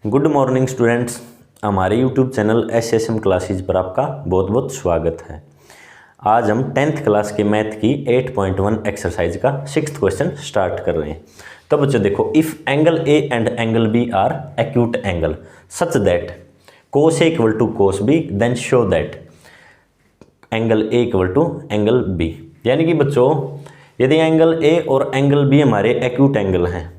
Good morning students, हमारे YouTube channel SSM classes पर आपका बहुत बहुत स्वागत है। आज हम 10th क्लास के मैथ की 8.1 एक्सरसाइज का 6th क्वेश्चन स्टार्ट कर रहे हैं। तो बच्चों देखो, if angle A and angle B are acute angle such that cos A equal to cos B, then show that angle A equal to angle B. यानी कि बच्चों, यदि एंगल ए और एंगल बी हमारे एक्यूट एंगल हैं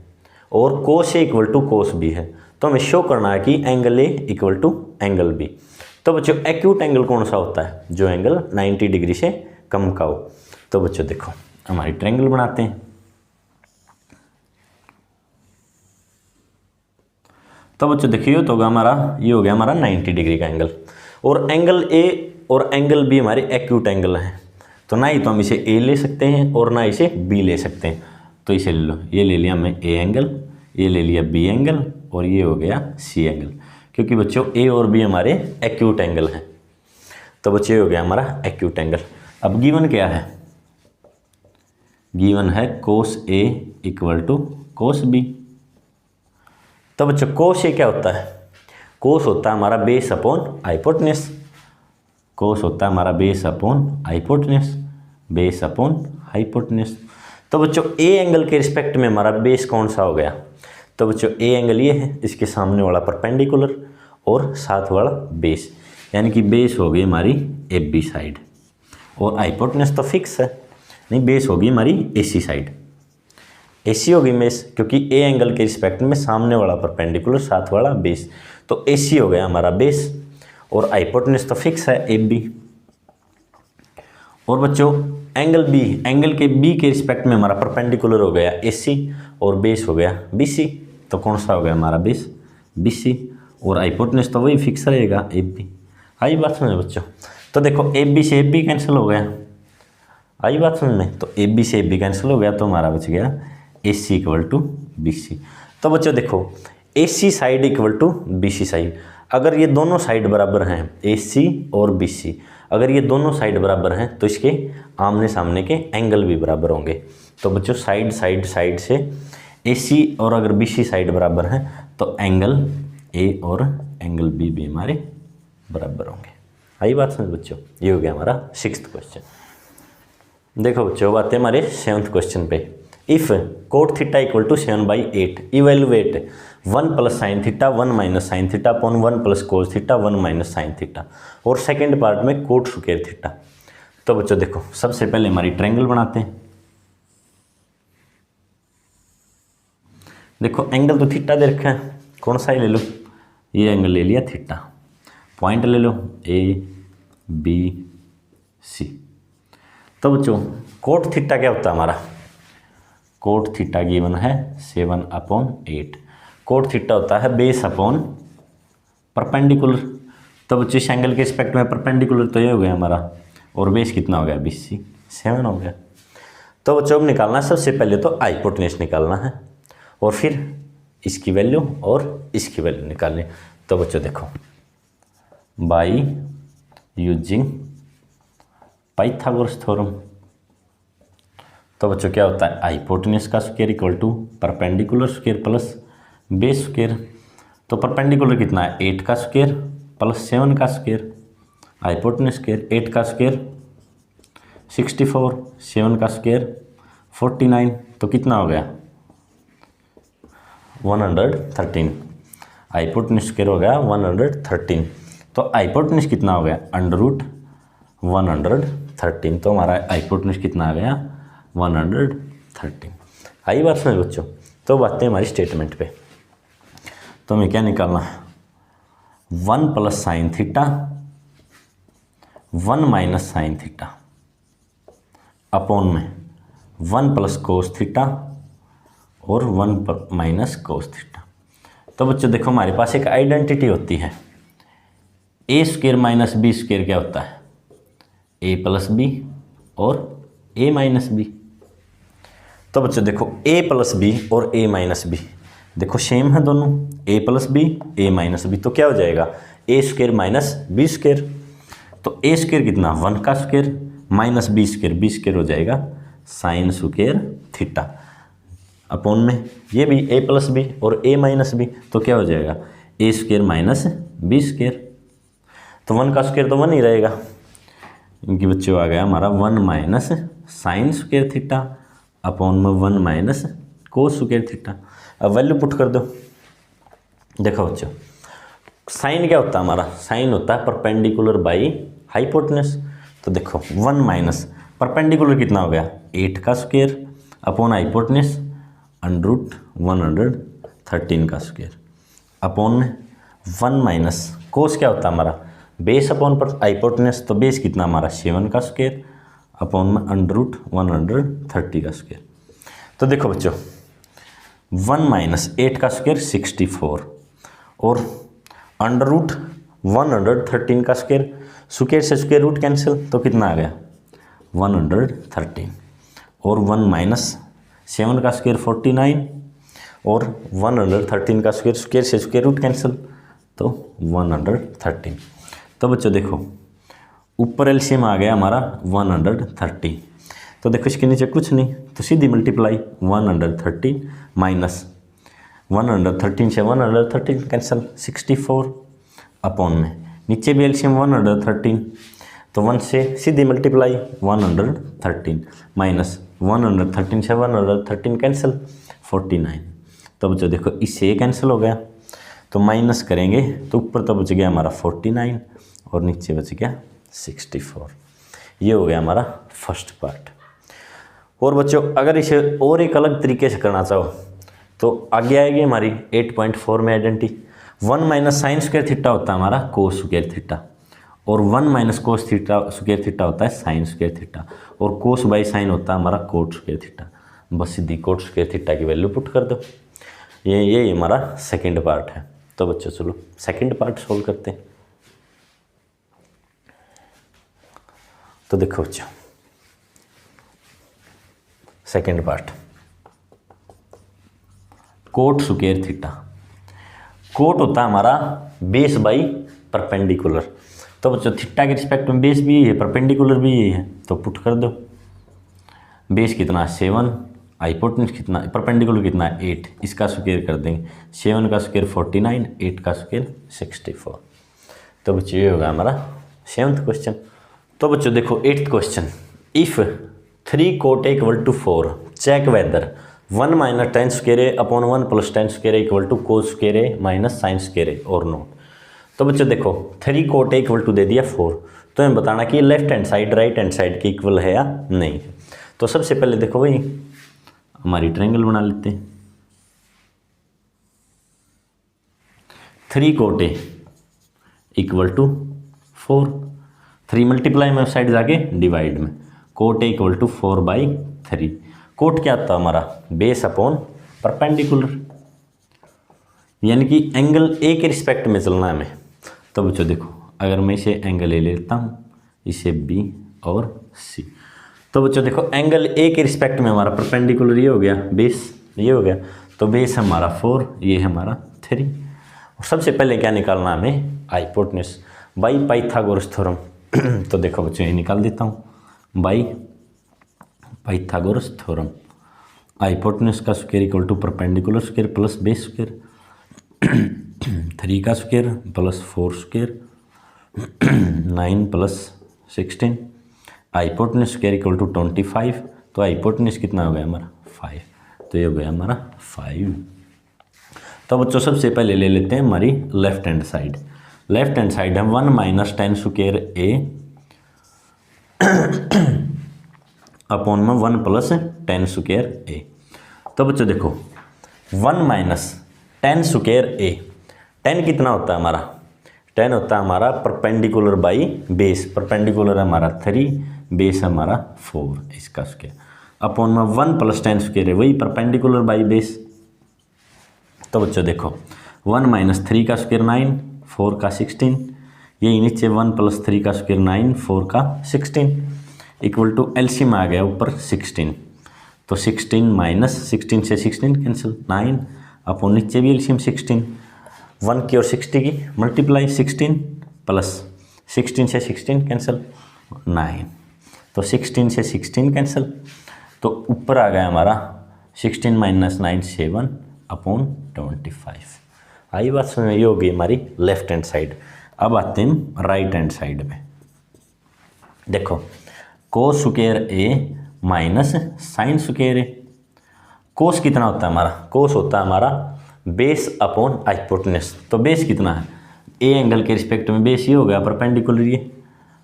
और cos A equal to cos B है, तो हमें शो करना है कि angle A equal to angle B. तो बच्चों एक्यूट एंगल कौन सा होता है? जो एंगल 90 डिग्री से कम का हो। तो बच्चों देखो, हमारी ट्रायंगल बनाते हैं। तो बच्चों देखिए, तो हमारा ये हो गया हमारा 90 डिग्री का एंगल, और एंगल ए और एंगल बी हमारे एक्यूट एंगल हैं। तो ना ही तो हम इसे ए ले सकते हैं और ना इसे बी ले सकते हैं। तो इसे ले लो, ये ले लिया हमने ए एंगल, ये ले लिया बी एंगल, और ये हो गया सी एंगल, क्योंकि बच्चों ए और बी हमारे एक्यूट एंगल हैं। तो बच्चों ये हो गया हमारा एक्यूट एंगल। अब गिवन क्या है? गिवन है cos A equal to cos B। तो बच्चों cos A क्या होता है? cos होता है हमारा बेस अपॉन हाइपोटेनस। cos होता है हमारा base upon hypotenuse, base upon hypotenuse. तो बच्चों ए एंगल के रिस्पेक्ट में हमारा बेस कौन सा हो गया? तो बच्चों ए एंगल ये है, इसके सामने वाला परपेंडिकुलर और साथ वाला बेस, यानी कि बेस हो गई हमारी ए बी साइड, और हाइपोटेनस तो फिक्स है, नहीं बेस होगी हमारी ए सी साइड। ए सी होगी बेस, क्योंकि ए एंगल के रिस्पेक्ट में सामने वाला परपेंडिकुलर साथ वाला बेस, तो ए सी हो गया हमारा बेस, और हाइपोटेनस तो फिक्स है ए बी। और बच्चों एंगल बी, एंगल के बी के रिस्पेक्ट में हमारा परपेंडिकुलर हो गया ए सी और बेस हो गया बी सी। तो कौन सा हो गया हमारा बेस? बी सी, और हाइपोटेनस तो वही फिक्स रहेगा ए बी। आई बात समझ बच्चों? तो देखो ए बी से ए बी कैंसिल हो गया, आई बात समझ में? तो ए बी से ए बी कैंसिल हो गया, तो हमारा बच गया A C equal to B C. तो बच्चों देखो, A C side equal to B C side, अगर ये दोनों साइड बराबर हैं ए सी और बी सी, अगर ये दोनों साइड बराबर हैं तो इसके आमने सामने के एंगल भी बराबर होंगे। तो बच्चों साइड साइड साइड से ए सी और अगर बी सी साइड बराबर हैं तो एंगल ए और एंगल बी भी हमारे बराबर होंगे। आई बात समझ बच्चों? ये हो गया हमारा 6th क्वेश्चन। देखो बच्चों, बात है हमारे 7th क्वेश्चन पे। If cot theta equal to 7/8, evaluate 1 plus sine theta 1 minus sine theta upon 1 plus cos theta 1 minus sine theta, और सेकेंड पार्ट में कोट स्क्वायर थीटा। तो बच्चों देखो, सबसे पहले हमारी ट्रायंगल बनाते हैं। देखो एंगल तो थीटा दे रखा है, कौन सा ही ले लो, ये एंगल ले लिया थीटा। पॉइंट ले लो ए बी सी। तो बच्चों कोट थीटा क्या होता है हमारा? कोट थीटा गिवन है 7/8। कोट थीटा होता है बेस अपॉन परपेंडिकुलर। तो बच्चों इस एंगल के रिस्पेक्ट में परपेंडिकुलर तो ये हो गया हमारा, और बेस कितना हो गया? बी सी, 7 हो गया। तो बच्चों अब निकालना है, सबसे पहले तो हाइपोटेनस निकालना है, और फिर इसकी वैल्यू और इसकी वैल्यू निकालनी। तो बच्चों देखो, बाय यूजिंग पाइथागोरस थ्योरम। तो बच्चों क्या होता है? हाइपोटेनस का square equal to perpendicular square plus base square. तो परपेंडिकुलर कितना है? 8 का स्क्वायर प्लस 7 का स्क्वायर, हाइपोटेनस स्क्वायर 8 का स्क्वायर 64, 7 का स्क्वायर 49, तो कितना हो गया? 113। हाइपोटेनस स्क्वायर हो गया 113। तो हाइपोटेनस कितना हो गया? √113। तो हमारा हाइपोटेनस कितना आ गया? 113। आई बात समझ बच्चों? तो बातें हमारी स्टेटमेंट पे। तो हमें क्या निकालना है? 1 plus sine theta 1 minus sine theta upon में 1 प्लस कोस थीटा और 1 माइनस कोस थीटा। तो बच्चों देखो, हमारे पास एक आइडेंटिटी होती है, ए स्क्वायर माइनस बी स्क्वायर क्या होता है? ए प्लस बी और ए माइनस बी। तो बच्चों देखो, ए प्लस बी और ए माइनस बी देखो सेम है दोनों, ए plus B A minus B, तो क्या हो जाएगा? ए स्क्वायर माइनस बी स्क्वायर। तो ए स्क्वायर कितना? 1 का स्क्वायर माइनस बी स्क्वायर हो जाएगा साइन स्क्वायर थीटा, अपॉन में ये भी ए प्लस बी और ए माइनस बी, तो क्या हो जाएगा? ए स्क्वायर माइनस बी स्क्वायर, तो 1 का स्क्वायर तो 1 ही रहेगा। इनकी बच्चों आ गया हमारा 1 minus sine square theta upon में 1 माइनस कोस स्क्वायर थीटा। अब वैल्यू पुट कर दो। देखो बच्चों, साइन क्या होता है हमारा, साइन होता है परपेंडिकुलर बाई हाइपोटेनस। तो देखो 1 माइनस परपेंडिकुलर कितना हो गया 8 का square upon hypotenuse under root 113 का स्क्वायर अपॉन में 1 माइनस कोस क्या होता है हमारा बेस अपॉन पर हाइपोटेनस, तो बेस कितना हमारा 7 का स्क्वायर अपॉन में अंडर रूट 130 का स्क्वायर। तो देखो बच्चों 1 माइनस 8 का स्क्वायर 64 और अंडर रूट 113 का स्क्वायर से स्क्वायर रूट कैंसिल, तो कितना आ गया 113 और 1 माइनस 7 का स्क्वायर 49 और 113 का स्क्वायर से स्क्वायर रूट कैंसिल, तो 113। तो बच्चों देखो ऊपर एलसीएम आ गया हमारा 130, तो देखो इसके नीचे कुछ नहीं, तो सीधी मल्टीप्लाई 113 माइनस 113 से 113 कैंसिल 64 अपॉन में नीचे भी एलसीएम 113, तो 1 से सीधी मल्टीप्लाई 113 माइनस 113 से 113 कैंसिल 49। तो बच्चों देखो इससे ये कैंसिल हो गया, तो माइनस करेंगे तो ऊपर तो बच गया हमारा 49 और नीचे बच गया 64। ये हो गया हमारा फर्स्ट पार्ट। और बच्चों अगर इसे और एक अलग तरीके से करना चाहो तो आगे आएगी हमारी 8.4 में identity. 1 minus sine square theta होता है हमारा कोस स्क्वायर थीटा और 1 minus cos theta square theta होता है साइन स्क्वायर थीटा और कोस बाई साइन होता है हमारा कोट स्क्वायर थीटा। बस सीधी कोट स्क्वायर थीटा की वैल्यू पुट कर दो। ये हमारा सेकेंड पार्ट है। तो बच्चों चलो सेकेंड पार्ट सोल्व करते हैं। तो देखो बच्चों second part cot square theta. Cot होता है हमारा बेस बाई परपेंडिकुलर। तो बच्चों थीटा के रिस्पेक्ट में बेस भी यही है परपेंडिकुलर भी यही है, तो पुट कर दो। बेस कितना 7, हाइपोटेनस कितना परपेंडिकुलर कितना 8, इसका स्क्वायर कर देंगे 7 का स्क्वायर 49, 8 का स्क्वायर 64। तो बच्चों ये होगा हमारा 7th क्वेश्चन। तो बच्चों देखो 8th question, if 3 cot A equal to 4 check whether 1 minus ten square A upon 1 plus ten square A equal to cos square A minus sine square A और नॉट। तो बच्चों देखो 3 cot A इक्वल टू दे दिया 4, तो हमें बताना कि left hand side right hand side के इक्वल है या नहीं है। तो सबसे पहले देखो भाई हमारी ट्रायंगल बना लेते हैं। 3 cot A equal to 4, 3 multiply में साइड जाके डिवाइड में cot A equal to 4/3। Cot क्या होता है हमारा बेस अपॉन परपेंडिकुलर, यानी कि एंगल ए के रिस्पेक्ट में चलना है हमें। तो बच्चों देखो अगर मैं इसे एंगल ए लेता हूँ, इसे बी और सी, तो बच्चों देखो एंगल ए के रिस्पेक्ट में हमारा परपेंडिकुलर ये हो गया, बेस ये हो गया, तो बेस हमारा 4, ये है हमारा 3। और सबसे पहले क्या निकालना हमें हाइपोटेनस बाई पाइथागोरस थ्योरम। तो देखो बच्चों ये निकाल देता हूँ बाई पाइथागोरस थ्योरम। हाइपोटेनस का square equal to perpendicular square plus base square 3 का square plus 4 square 9 plus 16। Hypotenuse square equal to 25, तो हाइपोटेनस कितना हो गया हमारा 5, तो ये हो गया हमारा 5। तो बच्चों सबसे पहले ले लेते हैं हमारी left hand side. Left hand side है 1 minus ten square A upon में 1 प्लस टेन स्क्वायर ए। तो बच्चों देखो 1 माइनस टेन स्क्वायर ए, 10 कितना होता है हमारा 10 होता है हमारा परपेंडिकुलर बाई बेस, परपेंडिकुलर है हमारा 3, बेस हमारा 4, इसका स्क्वायर अपॉन में 1 प्लस टेन स्क्वायर है वही परपेंडिकुलर बाई बेस। तो बच्चों देखो 1 माइनस 3 का स्क्वायर 9, 4 का 16, यही नीचे 1 प्लस 3 का स्क्वायर 9, 4 का 16 इक्वल टू एलसीएम आ गया ऊपर 16, तो 16 माइनस 16 से 16 कैंसिल 9 अपॉन नीचे भी एलसीएम 16, 1 की और 60 की मल्टीप्लाई 16 प्लस 16 से 16 कैंसिल 9, तो 16 से 16 कैंसिल, तो ऊपर आ गया हमारा 16 माइनस 9 7 अपॉन 25। आई बात समझ में? ये हो गई हमारी लेफ्ट हैंड साइड। अब आते हैं राइट हैंड साइड में। देखो कोस square A minus sine square ए। कोस कितना होता है हमारा? कोस होता है हमारा बेस अपॉन हाइपोटेनस। तो बेस कितना है? ए एंगल के रिस्पेक्ट में बेस ये हो गया परपेंडिकुलर, ये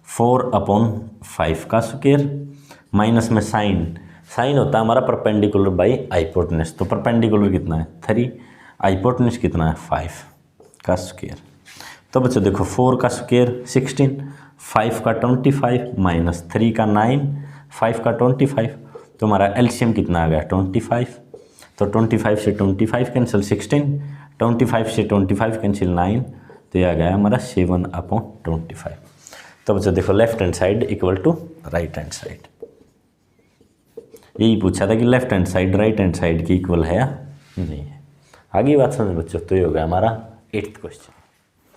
4/5 का स्क्वायर माइनस में साइन। साइन होता है हमारा परपेंडिकुलर बाई हाइपोटेनस। तो परपेंडिकुलर कितना है? 3, हाइपोटेनस कितना है? 5 का स्क्वायर। तो बच्चों देखो 4 का स्क्वायर 16, 5 का 25 माइनस 3 का 9, 5 का 25। तो हमारा एलसीएम कितना आ गया? 25। तो 25 से 25 कैंसिल 16, 25 से 25 कैंसिल 9, तो ये आ गया हमारा 7/25। तो बच्चों देखो left hand side equal to right hand side. यही पूछा था कि left hand side right hand side की इक्वल है या नहीं है। आगे बात समझ बच्चों। तो ये हो गया हमारा 8th क्वेश्चन।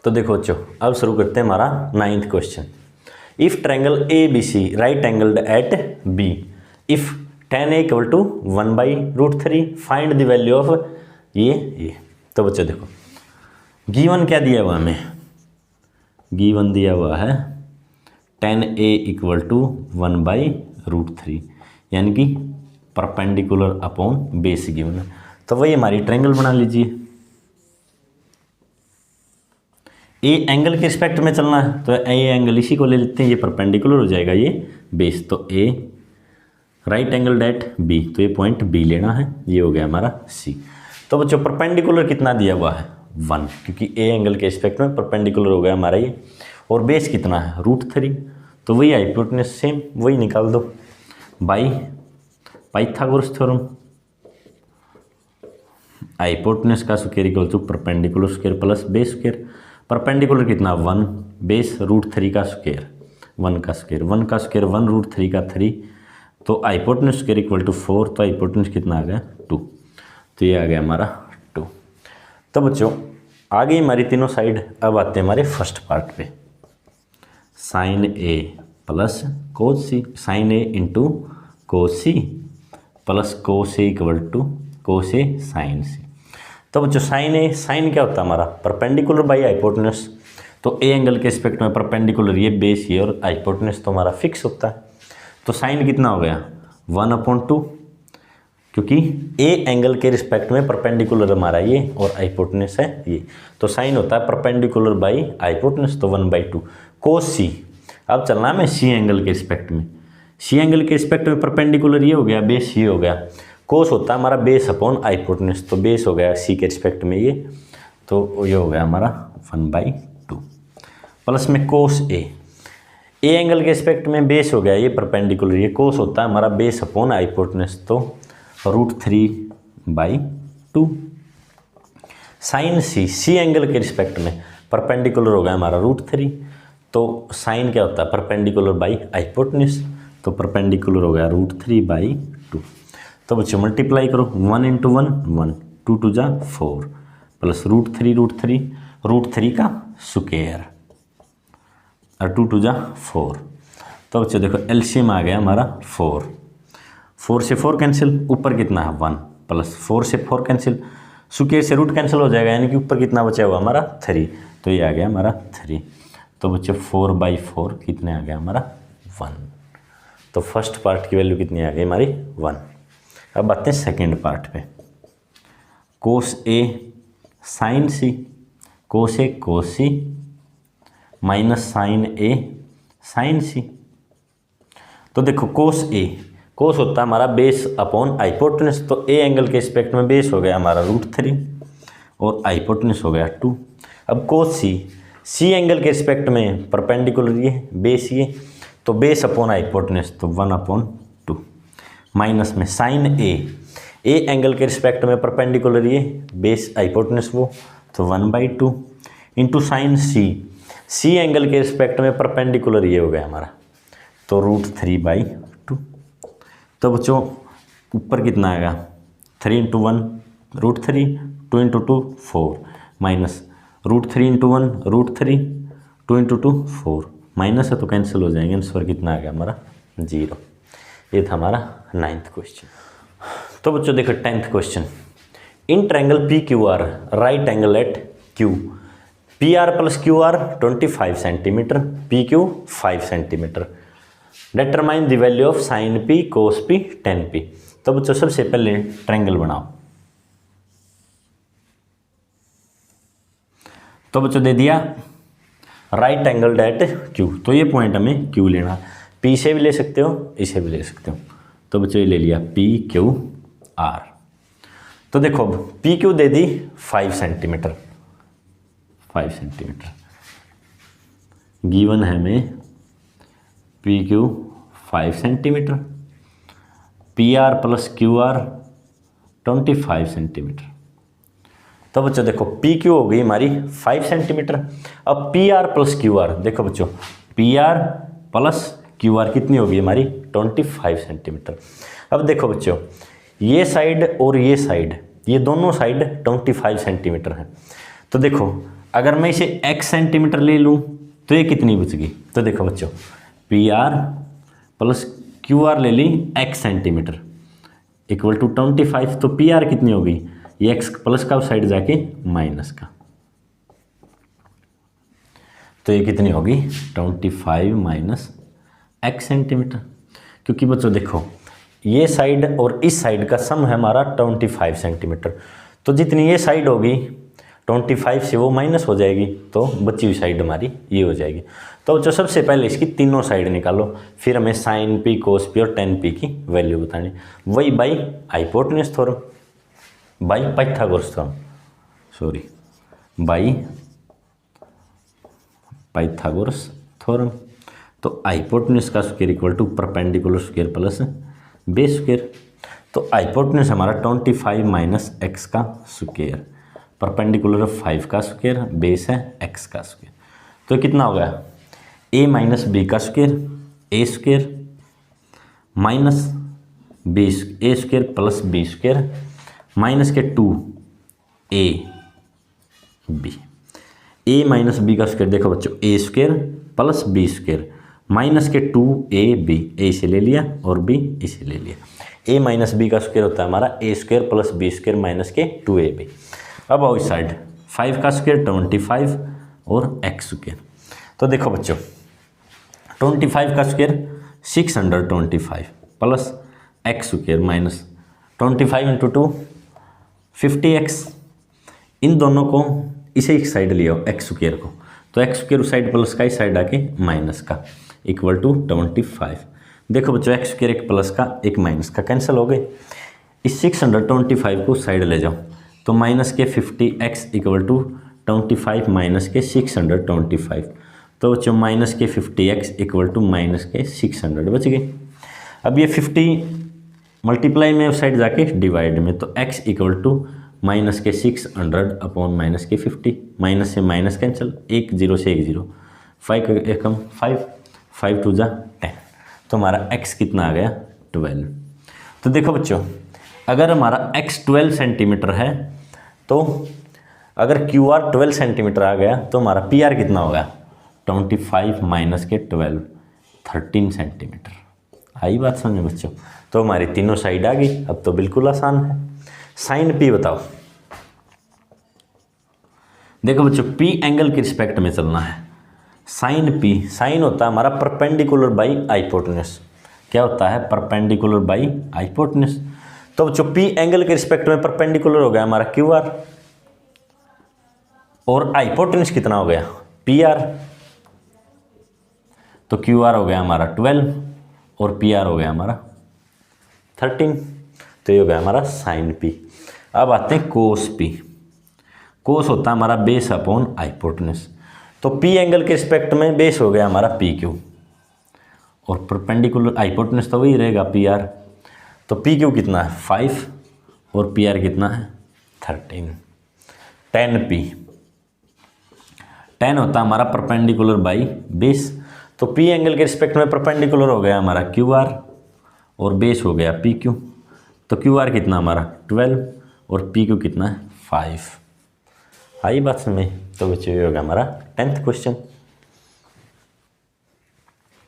तो देखो बच्चों अब शुरू करते हैं हमारा 9th question. If triangle A B C right angled at B, if tan a equal to 1/√3 find the value of ये। तो बच्चों देखो गिवन क्या दिया हुआ हमें? गिवन दिया हुआ है tan a इक्वल टू 1/√3, यानी कि परपेंडिकुलर अपॉन बेस गिवन है। तो वही हमारी ट्रायंगल बना लीजिए। ए एंगल के रिस्पेक्ट में चलना है तो ए एंगल इसी को ले लेते हैं, ये परपेंडिकुलर हो जाएगा ये बेस। तो ए राइट एंगल एट बी, तो ये पॉइंट बी लेना है, ये हो गया हमारा सी। तो बच्चों परपेंडिकुलर कितना दिया हुआ है? 1, क्योंकि ए एंगल के रिस्पेक्ट में परपेंडिकुलर हो गया हमारा ये। और बेस कितना है? √3। तो वही हाइपोटेनस सेम वही निकाल दो बाई पाइथागोरस थ्योरम। हाइपोटेनस का square equal to perpendicular square plus base square. Perpendicular कितना? 1, बेस √3 का स्क्वायर, 1 का स्क्वायर, 1 का स्क्वायर 1/√3 का 3। तो हाइपोटेनस स्क्वायर इक्वल टू 4, तो हाइपोटेनस कितना आ गया? 2। तो ये आ गया हमारा 2। तो बच्चों आगे हमारी तीनों साइड। अब आते हैं हमारे फर्स्ट पार्ट पे। Sine A plus cos C, sine A into cos C plus cos A equal to cos A sine C. तो बच्चों साइन ए, साइन क्या होता है हमारा? Perpendicular by hypotenuse. तो ए एंगल के रिस्पेक्ट में परपेंडिकुलर ये बेस ये और हाइपोटेनस तो हमारा फिक्स होता है। तो साइन कितना हो गया? 1/2, क्योंकि ए एंगल के रिस्पेक्ट में परपेंडिकुलर हमारा ये और हाइपोटेनस है ये। तो साइन होता है परपेंडिकुलर बाई हाइपोटेनस, तो 1/2 कोस सी। अब चलना है सी एंगल के रिस्पेक्ट में। सी एंगल के रिस्पेक्ट में परपेंडिकुलर ये हो गया, बेस ये हो गया। कोस होता है हमारा बेस अपॉन हाइपोटेनस, तो बेस हो गया सी के रिस्पेक्ट में ये, तो ये हो गया हमारा 1/2 प्लस में कोस ए। ए एंगल के रिस्पेक्ट में बेस हो गया ये परपेंडिकुलर, ये कोस होता है हमारा बेस अपॉन हाइपोटेनस, तो √3/2 साइन सी। सी एंगल के रिस्पेक्ट में परपेंडिकुलर हो गया हमारा √3, तो साइन क्या होता है? परपेंडिकुलर बाई हाइपोटेनस, तो परपेंडिकुलर हो गया √3/2। तो बच्चों मल्टीप्लाई करो, 1 × 1 1, 2 × 2 = 4 प्लस √3 का स्क्वायर और 2 × 2 = 4। तो बच्चों देखो एलसीएम आ गया हमारा 4, 4 से 4 कैंसिल, ऊपर कितना है 1 प्लस 4 से 4 कैंसिल, स्क्वायर से रूट कैंसिल हो जाएगा, यानी कि ऊपर कितना बचा हुआ हमारा 3, तो ये आ गया हमारा 3। तो बच्चों 4/4 कितने आ गया हमारा 1। तो फर्स्ट पार्ट की वैल्यू कितनी आ गई हमारी 1। अब आते हैं सेकेंड पार्ट पे। कोस A sine C, cos A cos C minus sign A sine C. तो देखो कोस ए, कोस होता है हमारा बेस अपॉन हाइपोटेनस, तो ए एंगल के रिस्पेक्ट में बेस हो गया हमारा √3 और हाइपोटेनस हो गया 2। अब कोस सी, सी एंगल के रिस्पेक्ट में परपेंडिकुलर ये बेस ये, तो बेस अपॉन हाइपोटेनस, तो 1/2 माइनस में साइन ए, ए एंगल के रिस्पेक्ट में परपेंडिकुलर ये बेस हाइपोटेनस वो, तो 1/2 इंटू साइन सी, सी एंगल के रिस्पेक्ट में परपेंडिकुलर ये हो गया हमारा, तो √3/2। तो बच्चों ऊपर कितना आएगा 3 × 1 √3, 2 × 2 4 माइनस √3 × 1 √3, 2 × 2 4 माइनस है तो कैंसिल हो जाएंगे, आंसर कितना आ गया हमारा 0। ये था हमारा 9th क्वेश्चन। तो बच्चों देखो 10th question. In triangle PQR right angle at Q, P R plus Q R 25 centimetre, P Q 5 centimetre. Determine the value of sine P cos P tan P. तो बच्चों सबसे पहले ट्रायंगल बनाओ। तो बच्चों दे दिया राइट एंगल एट क्यू, तो ये पॉइंट हमें क्यू लेना, पी से भी ले सकते हो, इसे भी ले सकते हो। तो बच्चों ये ले लिया पी क्यू आर। तो देखो अब पी क्यू दे दी 5 सेंटीमीटर, 5 सेंटीमीटर गिवन है हमें, P Q 5 centimetre, P R plus Q R 25 centimetre. तो बच्चों देखो पी क्यू हो गई हमारी 5 सेंटीमीटर। अब P R plus Q are, देखो बच्चों P R plus Q are कितनी होगी हमारी 25 सेंटीमीटर। अब देखो बच्चों ये साइड और ये साइड, ये दोनों साइड 25 सेंटीमीटर है। तो देखो अगर मैं इसे x सेंटीमीटर ले लूँ तो ये कितनी बच गई। तो देखो बच्चों P R plus Q are ले ली x सेंटीमीटर इक्वल टू 25, तो पी आर कितनी हो गई, ये x प्लस का साइड जाके माइनस का, तो ये कितनी होगी 25 माइनस x सेंटीमीटर। क्योंकि बच्चों देखो ये साइड और इस साइड का सम है हमारा 25 सेंटीमीटर, तो जितनी ये साइड होगी 25 से वो माइनस हो जाएगी, तो बची हुई साइड हमारी ये हो जाएगी। तो बच्चों सबसे पहले इसकी तीनों साइड निकालो, फिर हमें साइन पी कोस पी और टेन पी की वैल्यू बतानी, वही by hypotenuse theorem, by Pythagoras theorem, sorry by Pythagoras theorem. तो हाइपोटेन्यूज का square equal to perpendicular square plus base square. तो हाइपोटेन्यूज हमारा 25 माइनस एक्स का स्क्वायर, परपेंडिकुलर 5 का स्क्वायर, बेस है x का स्क्वायर। तो कितना हो गया a माइनस बी का square, A square minus B A square plus B square minus के 2 A B, A minus B का स्क्वायर देखो बच्चों A square plus B square minus के 2 ए बी, ए इसे ले लिया और बी इसे ले लिया। ए माइनस बी का स्क्वायर होता है हमारा A square plus B square minus के 2 ए बी। अब आओ इस साइड 5 का स्क्वायर 25 और एक्स स्क्वायर। तो देखो बच्चों 25 का square 625 plus x square minus 25 into 2 50x, इन दोनों को इसे एक साइड ले आओ एक्स स्क्वायर को, तो एक्स स्क्वायर साइड प्लस का इस साइड आके माइनस का इक्वल टू 25। देखो बच्चों एक्स स्क्वायर एक प्लस का एक माइनस का कैंसिल हो गए, इस 625 को साइड ले जाओ तो माइनस के 50x इक्वल टू 25 माइनस के 625, तो बच्चों माइनस के 50x इक्वल टू माइनस के 600 बच गए। अब ये 50 मल्टीप्लाई में साइड जाके डिवाइड में, तो x इक्वल टू माइनस के 600 अपॉन माइनस के 50, माइनस से माइनस कैंसिल, 1 0 से 1 0, 5 एक कम 5 2 जा 10, तो हमारा x कितना आ गया 12। तो देखो बच्चों अगर हमारा x 12 सेंटीमीटर है, तो अगर QR 12 सेंटीमीटर आ गया तो हमारा PR कितना होगा 25 माइनस के 12 13 सेंटीमीटर। आई बात समझो बच्चों। तो हमारी तीनों साइड आ गई, अब तो बिल्कुल आसान है। साइन P बताओ। देखो बच्चों P एंगल के रिस्पेक्ट में चलना है। साइन P, साइन होता है हमारा परपेंडिकुलर बाई हाइपोटेन्यूज। क्या होता है परपेंडिकुलर बाई हाइपोटेन्यूज। तो बच्चों P एंगल के रिस्पेक्ट में परपेंडिकुलर हो गया हमारा QR, और हाइपोटेन्यूज कितना हो गया PR, तो QR हो गया हमारा 12 और PR हो गया हमारा 13, तो ये हो गया हमारा साइन P। अब आते हैं कोस P। कोस होता है हमारा बेस अपॉन हाइपोटेन्यूज, तो P एंगल के रिस्पेक्ट में बेस हो गया हमारा PQ और परपेंडिकुलर हाइपोटेन्यूज तो वही रहेगा PR, तो PQ कितना है 5 और PR कितना है 13। 10P, 10 होता है हमारा परपेंडिकुलर बाई बेस, तो P एंगल के रिस्पेक्ट में परपेंडिकुलर हो गया हमारा QR और बेस हो गया PQ, तो QR कितना हमारा 12 और PQ कितना है 5। आई बात समझ। तो बच्चों ये होगा हमारा 10th क्वेश्चन।